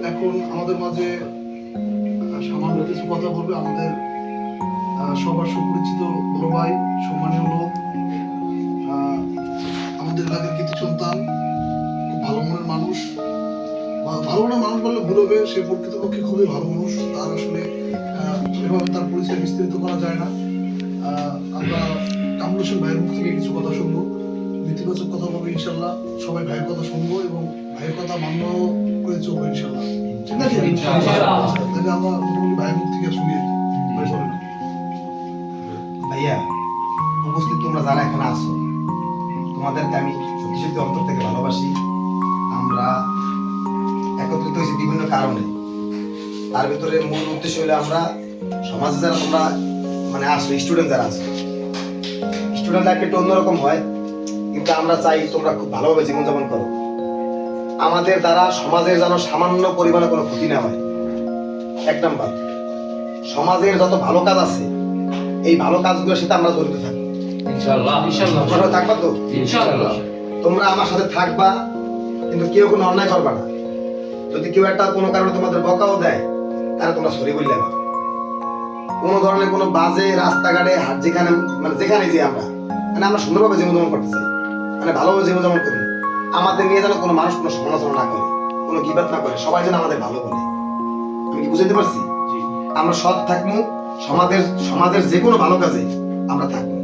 এখন আমাদের মাঝে সামান্য কিছু কথা বলবে আমাদের সবার সুপরিচিত বড় ভাই, সম্মানীয় লোক, আমাদের এলাকার কৃতি সন্তান, খুব ভালো মনের মানুষ। ভালো মনের মানুষ বললে ভুল হবে, সে প্রকৃতপক্ষে খুবই ভালো মানুষ। তার আসলে এভাবে তার পরিচয় বিস্তারিত করা যায় না। আমরা কামরুল হোসেন ভাইয়ের মুখ থেকে কিছু কথা শুনবো, নেতিবাচক কথা বলবো ইনশাল্লাহ। সবাই ভাইয়ের কথা শুনবো এবং ভাইয়ের কথা মান্য করে চলবো ইনশাল্লাহ। ঠিক আছে? তাহলে আমরা ভাইয়ের মুখ থেকে শুনি। ভাইয়া, উপস্থিত তোমরা যারা এখানে আছো, তোমাদেরকে আমি সত্যি সত্যি অন্তর থেকে ভালোবাসি। আমরা একত্রিত হয়েছি বিভিন্ন কারণে। তার ভিতরে মূল উদ্দেশ্য হলো আমরা সমাজে যারা তোমরা মানে আসো, স্টুডেন্ট যারা আছো, স্টুডেন্ট লাইফ একটু অন্যরকম হয়, কিন্তু আমরা চাই তোমরা খুব ভালোভাবে জীবনযাপন করো। আমাদের দ্বারা সমাজের যেন সামান্য পরিমাণে কোনো ক্ষতি না হয়। এক নাম্বার, সমাজের যত ভালো কাজ আছে এই ভালো কাজগুলোর সাথে আমরা জড়িত থাকবো ইনশাআল্লাহ। থাকবা তো ইনশাআল্লাহ? তোমরা আমার সাথে থাকবা, কিন্তু কেউ কোনো অন্যায় করবা না। যদি কেউ একটা কোনো কারণে তোমাদের বকাও দেয়, তাহলে তোমরা সরি বললে না। কোনো ধরনের কোনো বাজে রাস্তাঘাটে হাট যেখানে মানে যেখানে যে আমরা সুন্দরভাবে জীবনযাপন করতেছি, মানে ভালোভাবে জীবনযাপন করি। আমাদের নিয়ে যেন কোনো মানুষ কোনো সমালোচনা না করে, কোনো গিবাত না করে, সবাই যেন আমাদের ভালো বলে। আমি কি বুঝাইতে পারছি? আমরা সৎ থাকবো, সমাজের যে কোনো ভালো কাজে আমরা থাকবো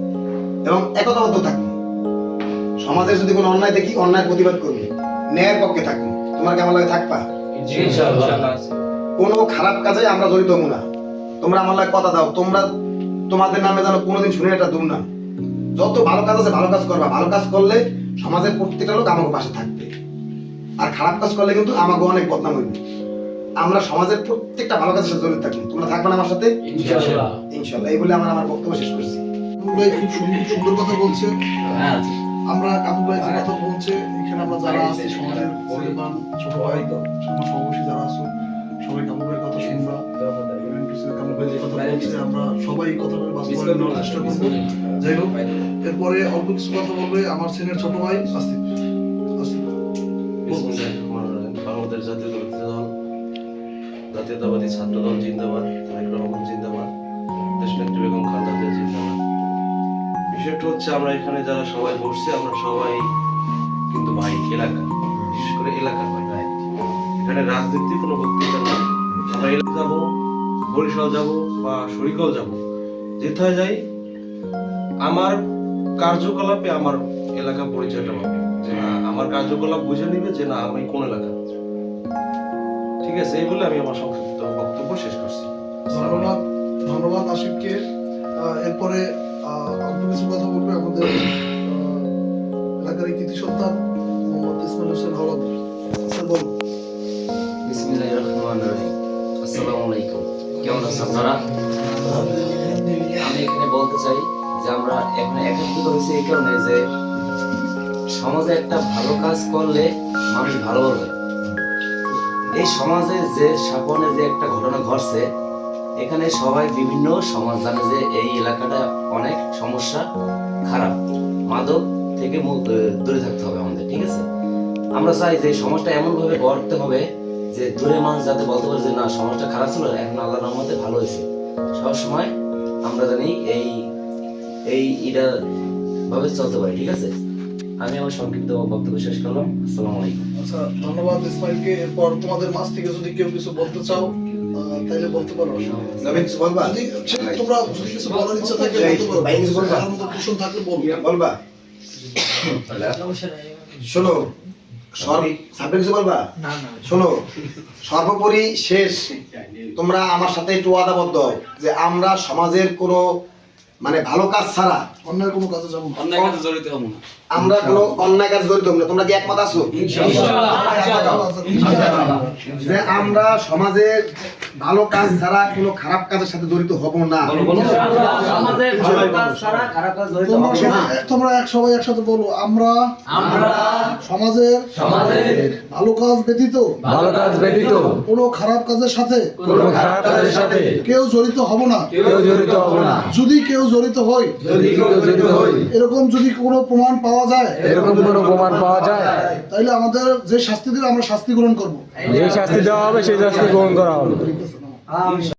এবং একতাবদ্ধ থাকবো। সমাজের যদি কোনো অন্যায় দেখি, অন্যায় প্রতিবাদ করবো, ন্যায়ের পক্ষে থাকবো। তোমার কেমন লাগে? থাকবা ইনশাআল্লাহ। কোনো খারাপ কাজে আমরা জড়িত হবো না। তোমরা আমার লাগে কথা দাও, তোমাদের নামে যেন কোনোদিন শুনে এটা দুর্নাম। যত ভালো কাজ আছে ভালো কাজ করবা। ভালো কাজ করলে সমাজের প্রত্যেকটা লোক আমাকে পাশে থাকবে, আর খারাপ কাজ করলে কিন্তু আমাকে অনেক বদনাম হইবে। আমরা সমাজের প্রত্যেকটা ভালো কাজের সাথে জড়িত থাকবো। তোমরা থাকবে না আমার সাথে ইনশাআল্লাহ? ইনশাআল্লাহ। এই বলে আমার বক্তব্য শেষ করছি। ভাই খুব সুন্দর কথা বলছে। আমরা কামরুল ভাই যে কথা বলছে, এখানে আমরা যারা আছি সমাজের পরিবার, ছোট ভাই, আমার সহবাসী যারা আছো, সবাই কামরুল ভাইয়ের কথা শুনবা। কামরুল ভাই যে কথা বলছে, আমরা সবাই এই কথাটা বাস্তবায়ন করার চেষ্টা করবো। যাই হোক, এরপরে অল্প কিছু কথা বলবে আমার সিনিয়র ছোট ভাই আসিফ। বাংলাদেশ জাতীয়তাবাদী দল, জাতীয়তাবাদী ছাত্র দল জিন্দাবাদ, তারেক রহমান জিন্দাবাদ, দেশনেত্রী বেগম খালেদা জিয়া জিন্দাবাদ। বিষয়টা হচ্ছে, আমরা এখানে যারা সবাই বসছি, আমরা সবাই কিন্তু ভাই এলাকা, বিশেষ করে এলাকার ভাই। এখানে রাজনীতির কোনো বক্তৃতা নেই। আমরা এলাকা যাবো, বরিশাল যাব বা শরীরগাঁও যাব, যেথায় যাই আমার কার্যকলাপে আমার এলাকা পরিচয়টা পাবে, যে না আমার কার্যকলাপ বুঝে নিবে যে না আমি কোন এলাকা। ঠিক আছে? এই বলে আমি আমার সংক্ষিপ্ত বক্তব্য শেষ করছি। ধন্যবাদ আশিককে। এরপরে অল্প কিছু কথা বলবে আমাদের এলাকার কৃতি সন্তান মোহাম্মদ ইসমাইল হোসেন হলদ। স্যার বলুন। বিসমিল্লাহির রহমানির রহিম। আসসালামু আলাইকুম। কেমন আছেন আপনারা? আমি এখানে বলতে চাই যে আমরা এখানে একত্রিত হয়েছি এই কারণে যে সমাজে একটা ভালো কাজ করলে মানুষ ভালো হবে। এই সমাজে যে স্থাপনে যে একটা ঘটনা ঘটছে, এখানে সবাই বিভিন্ন সমাজ জানে যে এই এলাকাটা অনেক সমস্যা, খারাপ, মাদক থেকে দূরে থাকতে হবে আমাদের। ঠিক আছে? আমরা চাই যে সমাজটা এমন ভাবে গড়তে হবে যে দূরে মানুষ যাতে বলতে পারে যে না সমাজটা খারাপ ছিল, এখন আল্লাহর রহমতে ভালো হয়েছে। সবসময় আমরা জানি এইটা ভাবে চলতে পারি। ঠিক আছে? আমি আমার সংক্ষিপ্ত বক্তব্য শেষ করলাম। আসসালামু আলাইকুম। আচ্ছা, ধন্যবাদ ইসমাইলকে। এরপর তোমাদের মাঝ থেকে যদি কেউ কিছু বলতে চাও তাইলে বলতে পারো। নবীন কিছু বলবা? তোমরা কিছু বলার ইচ্ছা থাকলে বলতে পারো। ভাই কিছু বলবা? আমার মতো কুশল থাকলে বলবা? শোনো, সামনে কিছু বলবা? শোনো, সর্বোপরি শেষ, তোমরা আমার সাথে একটু ওয়াদাবদ্ধ হও যে আমরা সমাজের কোনো মানে ভালো কাজ ছাড়া অন্যায় কোনো কাজে যাবো না, অন্যায় কাজে জড়িত হব না। আমরা কোনো অন্যায় কাজে জড়িত হব না। তোমরা কি একমত আছো? যে আমরা সমাজের ভালো কাজ ছাড়া কোনো খারাপ কাজের সাথে জড়িত হব না। সমাজে ভালো কাজ ছাড়া খারাপ কাজ জড়িত হব না। তোমরা সবাই একসাথে বলো, আমরা সমাজের ভালো কাজ ব্যতীত কোনো খারাপ কাজের সাথে কেউ জড়িত হব না। যদি কেউ জড়িত হই, এরকম যদি কোনো প্রমাণ পাওয়া যায়, তাহলে আমাদের যে শাস্তি দেবে আমরা শাস্তি গ্রহণ করবো। যে শাস্তি দেওয়া হবে সেই শাস্তি গ্রহণ করা হবে।